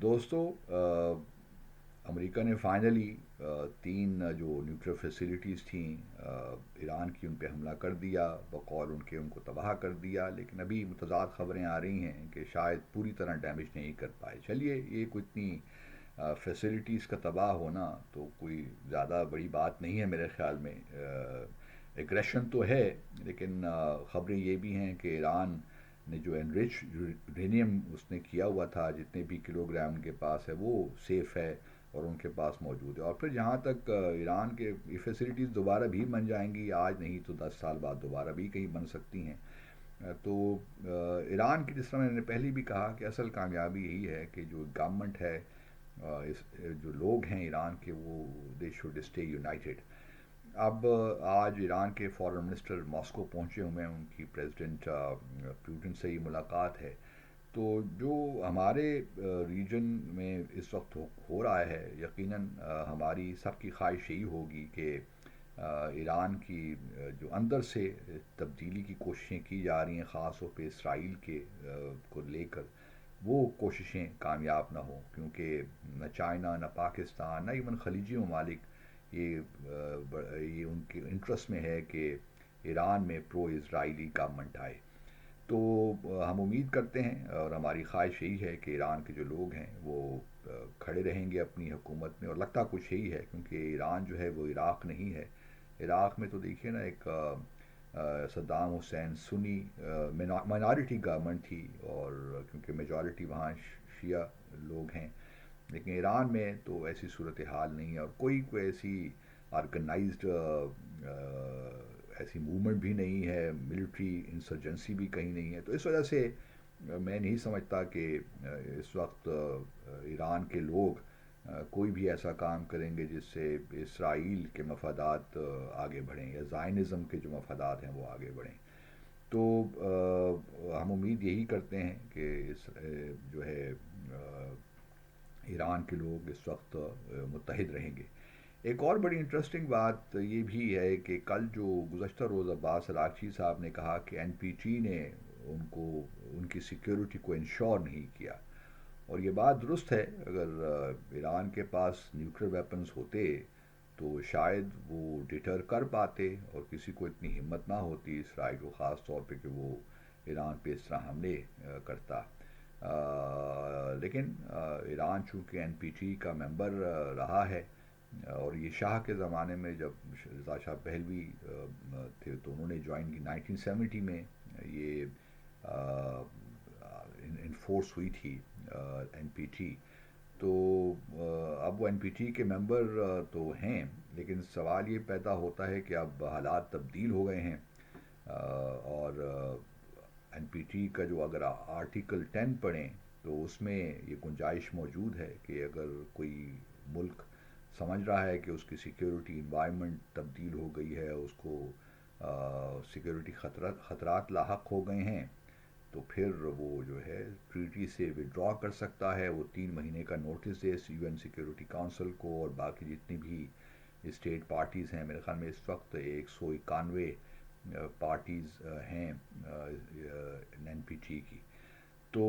دوستو، امریکہ نے فائنلی تین جو نیوکلیئر فیسلٹیز تھیں ایران کی، ان پہ حملہ کر دیا، بقول ان کے ان کو تباہ کر دیا. لیکن ابھی متضاد خبریں آ رہی ہیں کہ شاید پوری طرح ڈیمیج نہیں کر پائے. چلیے، یہ کوئی اتنی فیسلٹیز کا تباہ ہونا تو کوئی زیادہ بڑی بات نہیں ہے میرے خیال میں. ایگریشن تو ہے، لیکن خبریں یہ بھی ہیں کہ ایران نے جو انرچ یورینیم اس نے کیا ہوا تھا، جتنے بھی کلو گرام ان کے پاس ہے وہ سیف ہے اور ان کے پاس موجود ہے. اور پھر جہاں تک ایران کے یہ فیسلٹیز دوبارہ بھی بن جائیں گی، آج نہیں تو 10 سال بعد دوبارہ بھی کہیں بن سکتی ہیں. تو ایران کی، جس طرح میں نے پہلے بھی کہا، کہ اصل کامیابی یہی ہے کہ جو گورنمنٹ ہے، جو لوگ ہیں ایران کے، وہ دے شوڈ اسٹے یونائٹیڈ. اب آج ایران کے فارن منسٹر ماسکو پہنچے ہوئے ہیں، ان کی پریزیڈنٹ پیوٹن سے ہی ملاقات ہے. تو جو ہمارے ریجن میں اس وقت ہو رہا ہے، یقیناً ہماری سب کی خواہش یہی ہوگی کہ ایران کی جو اندر سے تبدیلی کی کوششیں کی جا رہی ہیں، خاص طور پہ اسرائیل کے کو لے کر، وہ کوششیں کامیاب نہ ہوں. کیونکہ نہ چائنا، نہ پاکستان، نہ ایون خلیجی ممالک یہ ان کے انٹرسٹ میں ہے کہ ایران میں پرو اسرائیلی گورنمنٹ آئے. تو ہم امید کرتے ہیں اور ہماری خواہش یہی ہے کہ ایران کے جو لوگ ہیں وہ کھڑے رہیں گے اپنی حکومت میں. اور لگتا کچھ یہی ہے، کیونکہ ایران جو ہے وہ عراق نہیں ہے. عراق میں تو دیکھیے نا، ایک صدام حسین سنی مائنارٹی گورنمنٹ تھی، اور کیونکہ میجورٹی وہاں شیعہ لوگ ہیں. لیکن ایران میں تو ایسی صورتحال نہیں ہے، اور کوئی ایسی آرگنائزڈ ایسی موومنٹ بھی نہیں ہے، ملٹری انسرجنسی بھی کہیں نہیں ہے. تو اس وجہ سے میں نہیں سمجھتا کہ اس وقت ایران کے لوگ کوئی بھی ایسا کام کریں گے جس سے اسرائیل کے مفادات آگے بڑھیں، یا زائنزم کے جو مفادات ہیں وہ آگے بڑھیں. تو ہم امید یہی کرتے ہیں کہ جو ہے ایران کے لوگ اس وقت متحد رہیں گے. ایک اور بڑی انٹرسٹنگ بات یہ بھی ہے کہ کل جو گزشتہ روز عباس عراقچی صاحب نے کہا کہ این پی ٹی نے ان کی سیکیورٹی کو انشور نہیں کیا. اور یہ بات درست ہے. اگر ایران کے پاس نیوکلیئر ویپنز ہوتے تو شاید وہ ڈیٹر کر پاتے، اور کسی کو اتنی ہمت نہ ہوتی اسرائیل کو، خاص طور پہ کہ وہ ایران پہ اس طرح حملے کرتا. لیکن ایران چونکہ این پی ٹی کا ممبر رہا ہے، اور یہ شاہ کے زمانے میں جب رضا شاہ پہلوی تھے تو انہوں نے جوائن کی 1970 میں. یہ انفورس ہوئی تھی این پی ٹی. تو اب وہ این پی ٹی کے ممبر تو ہیں، لیکن سوال یہ پیدا ہوتا ہے کہ اب حالات تبدیل ہو گئے ہیں. اور این پی ٹی کا جو اگر آرٹیکل 10 پڑھیں تو اس میں یہ گنجائش موجود ہے کہ اگر کوئی ملک سمجھ رہا ہے کہ اس کی سیکیورٹی انوائرمنٹ تبدیل ہو گئی ہے، اس کو سیکیورٹی خطرات لاحق ہو گئے ہیں، تو پھر وہ جو ہے ٹریٹی سے ودرا کر سکتا ہے. وہ 3 مہینے کا نوٹس دے یو این سیکیورٹی کونسل کو، اور باقی جتنی بھی اسٹیٹ پارٹیز ہیں. میرے خیال میں اس وقت 191 پارٹیز ہیں این پی ٹی کی. تو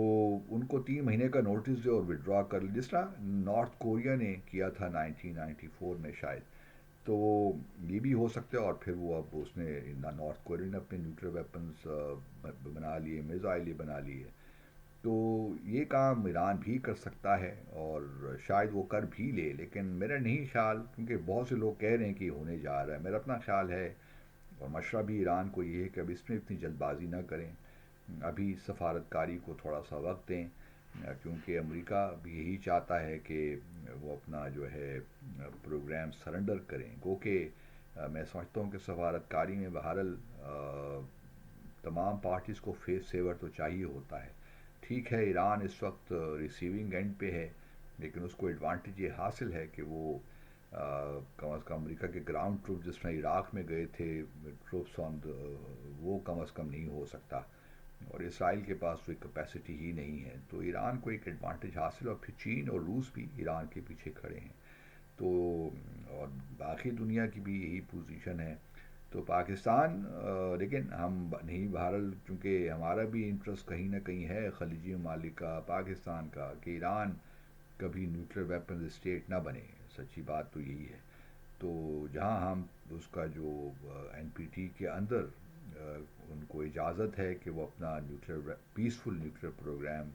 ان کو 3 مہینے کا نوٹس دے اور ودرا کر لے، جس طرح نارتھ کوریا نے کیا تھا 1994 میں شاید. تو یہ بھی ہو سکتا ہے. اور پھر وہ اب اس نے نارتھ کوریا نے اپنے نیوکلیئر ویپنز بنا لیے، میزائل بنا لیے. تو یہ کام ایران بھی کر سکتا ہے، اور شاید وہ کر بھی لے. لیکن میرا نہیں خیال، کیونکہ بہت سے لوگ کہہ رہے ہیں کہ یہ ہونے جا رہا ہے. میرا اپنا خیال ہے، اور مشورہ بھی ایران کو یہ ہے کہ اب اس میں اتنی جلد بازی نہ کریں. ابھی سفارتکاری کو تھوڑا سا وقت دیں، کیونکہ امریکہ بھی یہی چاہتا ہے کہ وہ اپنا جو ہے پروگرام سرنڈر کریں. گو کہ میں سمجھتا ہوں کہ سفارتکاری میں بہرحال تمام پارٹیز کو فیس سیور تو چاہیے ہوتا ہے. ٹھیک ہے، ایران اس وقت ریسیونگ اینڈ پہ ہے، لیکن اس کو ایڈوانٹیج یہ حاصل ہے کہ وہ کم از کم امریکہ کے گراؤنڈ ٹروپ جس میں عراق میں گئے تھے، ٹروپس آن وہ کم از کم نہیں ہو سکتا. اور اسرائیل کے پاس کوئی کیپیسٹی ہی نہیں ہے. تو ایران کو ایک ایڈوانٹیج حاصل ہے، اور پھر چین اور روس بھی ایران کے پیچھے کھڑے ہیں. تو اور باقی دنیا کی بھی یہی پوزیشن ہے. تو پاکستان لیکن ہم نہیں، بہرحال چونکہ ہمارا بھی انٹرسٹ کہیں نہ کہیں ہے خلیجی ممالک کا، پاکستان کا، کہ ایران کبھی نیوکلیر ویپن اسٹیٹ نہ بنے. سچی بات تو یہی ہے. تو جہاں ہم اس کا جو این پی ٹی کے اندر ان کو اجازت ہے کہ وہ اپنا نیوکلیر پیسفل نیوکلیر پروگرام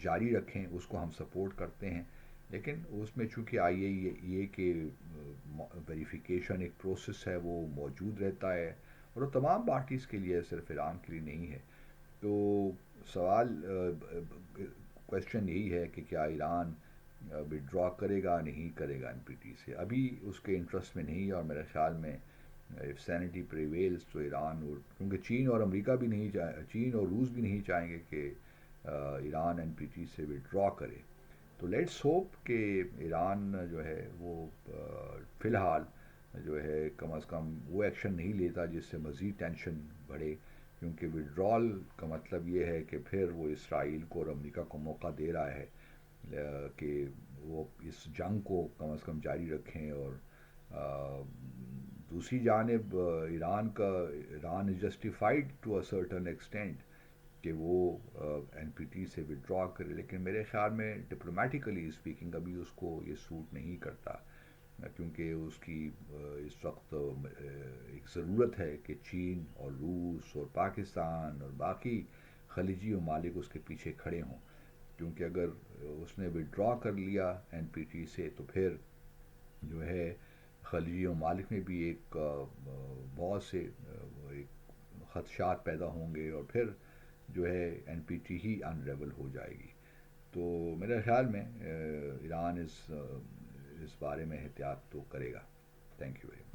جاری رکھیں, اس کو ہم سپورٹ کرتے ہیں. لیکن اس میں چونکہ آئی اے ای کے ویریفیکیشن ایک پروسیس ہے, وہ موجود رہتا ہے, اور وہ تمام پارٹیز کے لیے, صرف ایران کے لیے نہیں ہے. تو سوال کوشچن یہی ہے کہ کیا ایران ودرا کرے گا, نہیں کرے گا این پی ٹی سے. ابھی اس کے انٹرسٹ میں نہیں ہے, اور میرے خیال میں اف سینٹی پریویلز تو ایران, اور کیونکہ چین اور امریکہ بھی نہیں چین اور روس بھی نہیں چاہیں گے کہ ایران این پی ٹی سے ودرا کرے. تو لیٹس ہوپ کہ ایران جو ہے وہ فی الحال جو ہے کم از کم وہ ایکشن نہیں لیتا جس سے مزید ٹینشن بڑھے, کیونکہ ودرال کا مطلب یہ ہے کہ پھر وہ اسرائیل کو اور امریکہ کو موقع دے رہا ہے کہ وہ اس جنگ کو کم از کم جاری رکھیں. اور دوسری جانب Iran is justified to a certain extent کہ وہ این پی ٹی سے ودرا کرے, لیکن میرے خیال میں ڈپلومیٹیکلی اسپیکنگ ابھی اس کو یہ سوٹ نہیں کرتا, کیونکہ اس کی اس وقت ایک ضرورت ہے کہ چین اور روس اور پاکستان اور باقی خلیجی ممالک اس کے پیچھے کھڑے ہوں. کیونکہ اگر اس نے ودرا کر لیا این پی ٹی سے تو پھر جو ہے خلیجی ممالک میں بھی ایک بہت سے ایک خدشات پیدا ہوں گے, اور پھر جو ہے این پی ٹی ہی انریول ہو جائے گی. تو میرے خیال میں ایران اس بارے میں احتیاط تو کرے گا. Thank you very much.